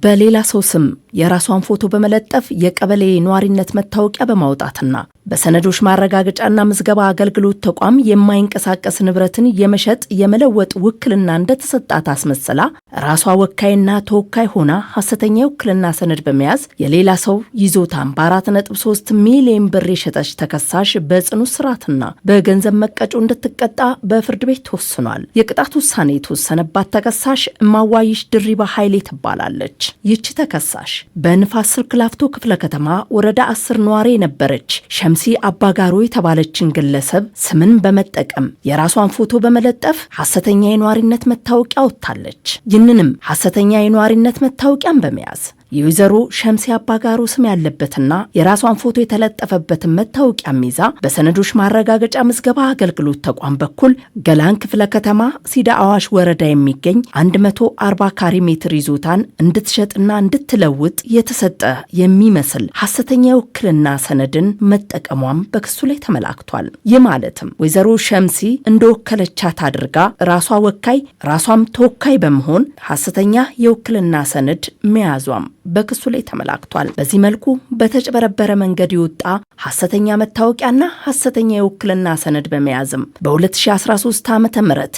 በሌላ ሰው ስም የራሷን ፎቶ በመለጠፍ የቀበሌ ነዋሪነት መታወቂያ በማውጣትና በሰነዶች ማረጋገጫና ምዝገባ አገልግሎት ተቋም የማይንቀሳቀስ ንብረትን የመሸጥ የመለወጥ ውክልና እንደተሰጣት አስመስላ ራሷ ወካይና ተወካይ ሆና ሐሰተኛ ውክልና ሰነድ በመያዝ የሌላ ሰው ይዞታን በ4.3 ሚሊዮን ብር የሸጠች ተከሳሽ በጽኑ እስራትና በገንዘብ መቀጮ እንድትቀጣ በፍርድ ቤት ተወስኗል። የቅጣት ውሳኔ የተወሰነባት ተከሳሽ እማዋይሽ ድሪባ ኃይሌ ትባላለች። ይህች ተከሳሽ በንፋስ ስልክ ላፍቶ ክፍለ ከተማ ወረዳ 10 ነዋሪ የነበረች ሸምሲ አባጋሮ የተባለችን ግለሰብ ስምን በመጠቀም የራሷን ፎቶ በመለጠፍ ሐሰተኛ የነዋሪነት መታወቂያ አውጥታለች። ይህንንም ሐሰተኛ የነዋሪነት መታወቂያን በመያዝ የወይዘሮ ሸምሲ አባጋሮ ስም ያለበትና የራሷን ፎቶ የተለጠፈበትን መታወቂያ ይዛ በሰነዶች ማረጋገጫ ምዝገባ አገልግሎት ተቋም በኩል ገላን ክፍለ ከተማ ሲዳ አዋሽ ወረዳ የሚገኝ 140 ካሬ ሜትር ይዞታን እንድትሸጥና እንድትለውጥ የተሰጠ የሚመስል ሐሰተኛ የውክልና ሰነድን መጠቀሟም በክሱ ላይ ተመላክቷል። ይህ ማለትም ወይዘሮ ሸምሲ እንደወከለቻት አድርጋ ራሷ ወካይ ራሷም ተወካይ በመሆን ሐሰተኛ የውክልና ሰነድ መያዟም በክሱ ላይ ተመላክቷል። በዚህ መልኩ በተጨበረበረ መንገድ የወጣ ሐሰተኛ መታወቂያና ሐሰተኛ የውክልና ሰነድ በመያዝም በ2013 ዓ.ም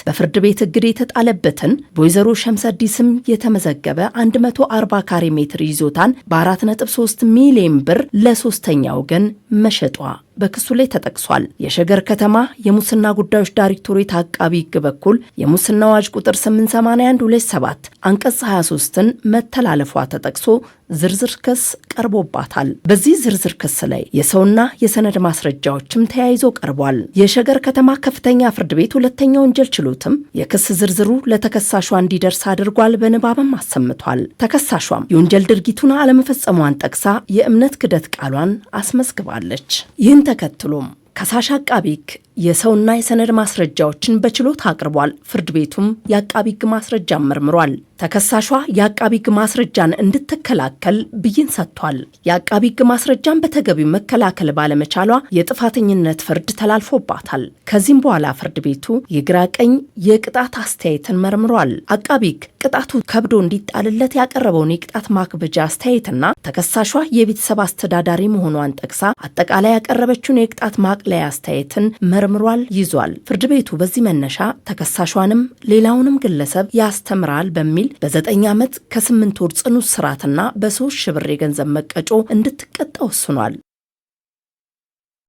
በፍርድ ቤት እግድ የተጣለበትን በወይዘሮ ሸምሰዲ ስም የተመዘገበ 140 ካሬ ሜትር ይዞታን በ4.3 ሚሊዮን ብር ለሶስተኛ ወገን መሸጧ በክሱ ላይ ተጠቅሷል። የሸገር ከተማ የሙስና ጉዳዮች ዳይሬክቶሬት አቃቢ ሕግ በኩል የሙስና አዋጅ ቁጥር 881/27 አንቀጽ 23ን መተላለፏ ተጠቅሶ ዝርዝር ክስ ቀርቦባታል። በዚህ ዝርዝር ክስ ላይ የሰውና የሰነድ ማስረጃዎችም ተያይዞ ቀርቧል። የሸገር ከተማ ከፍተኛ ፍርድ ቤት ሁለተኛ ወንጀል ችሎትም የክስ ዝርዝሩ ለተከሳሿ እንዲደርስ አድርጓል፣ በንባብም አሰምቷል። ተከሳሿም የወንጀል ድርጊቱን አለመፈጸሟን ጠቅሳ የእምነት ክደት ቃሏን አስመዝግባለች። ይህን ተከትሎም ከሳሽ አቃቢ ሕግ የሰውና የሰነድ ማስረጃዎችን በችሎት አቅርቧል። ፍርድ ቤቱም የአቃቢ ሕግ ማስረጃን መርምሯል። ተከሳሿ የአቃቢ ሕግ ማስረጃን እንድትከላከል ብይን ሰጥቷል። የአቃቢ ሕግ ማስረጃን በተገቢው መከላከል ባለመቻሏ የጥፋተኝነት ፍርድ ተላልፎባታል። ከዚህም በኋላ ፍርድ ቤቱ የግራ ቀኝ የቅጣት አስተያየትን መርምሯል። አቃቢ ሕግ ቅጣቱ ከብዶ እንዲጣልለት ያቀረበውን የቅጣት ማክበጃ አስተያየትና ተከሳሿ የቤተሰብ አስተዳዳሪ መሆኗን ጠቅሳ አጠቃላይ ያቀረበችውን የቅጣት ማቅለያ አስተያየትን መርምሯል ይዟል። ፍርድ ቤቱ በዚህ መነሻ ተከሳሿንም ሌላውንም ግለሰብ ያስተምራል በሚል በ9 ዓመት ከ8 ወር ጽኑ እስራትና በ3 ሺህ ብር የገንዘብ መቀጮ እንድትቀጣ ወስኗል።